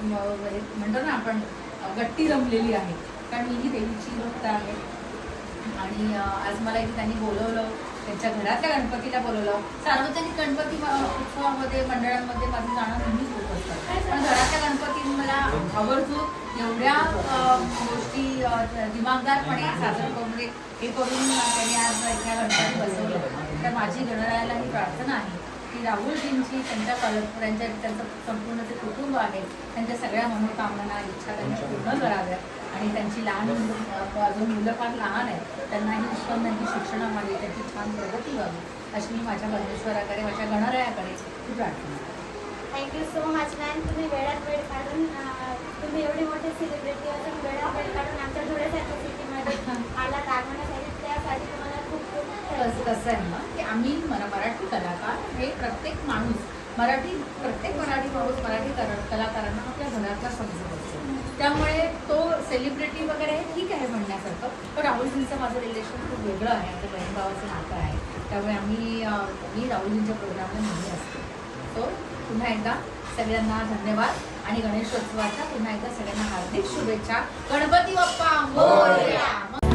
म्हणतो ना आपण गट्टी रमलेली आहे, कारण मीही देवीची भक्त आहे. आणि आज मला इथे त्यांनी बोलवलं, त्यांच्या घरातल्या गणपतीला बोलवलं. सार्वजनिक गणपती उत्सवामध्ये मंडळांमध्ये माझं जाणं नेहमीच होत असतं, पण घरातल्या गणपती मला आवर्जून एवढ्या गोष्टी दिमागदारपणे सादर करून हे करून त्यांनी आज इथे गणपती बसवलं. तर माझी गणरायाला ही प्रार्थना आहे की राहुलजींची त्यांचं संपूर्ण जे कुटुंब आहे त्यांच्या सगळ्या मनोकामना इच्छा त्यांनी पूर्ण कराव्यात, आणि त्यांची लहान अजून मुलं फार लहान आहेत, त्यांनाही उत्तम त्यांची शिक्षणामध्ये त्यांची छान प्रगती व्हावी अशी मी माझ्या परमेश्वराकडे, माझ्या गणरायाकडे खूप प्रार्थना. Thank you so much ma'am. तुम्ही वेळात वेळ काढून तुम्ही एवढी मोठी सेलिब्रिटी असून वेळात वेळ काढून आमच्या थोड्याशा सिटीमध्ये आला रागवण्यासाठी, त्यासाठी तुम्हाला खूप खूप कसं आहे ना की आम्ही मराठी कलाकार हे प्रत्येक माणूस प्रत्येक मराठी माणूस मराठी कलाकारांना आपल्या घरातला समजत असतो. त्यामुळे तो सेलिब्रिटी वगैरे हे ठीक आहे म्हणण्यासारखं, पण राहुलजींचं माझं रिलेशन खूप वेगळं आहे, आमचं बहीण भावाचं नातं आहे. त्यामुळे मी राहुलजींच्या प्रोग्रामला नेहमी असते. सो पुन्हा एकदा सगळ्यांना धन्यवाद आणि गणेशोत्सवाच्या पुन्हा एकदा सगळ्यांना हार्दिक शुभेच्छा. गणपती बाप्पा मोरया.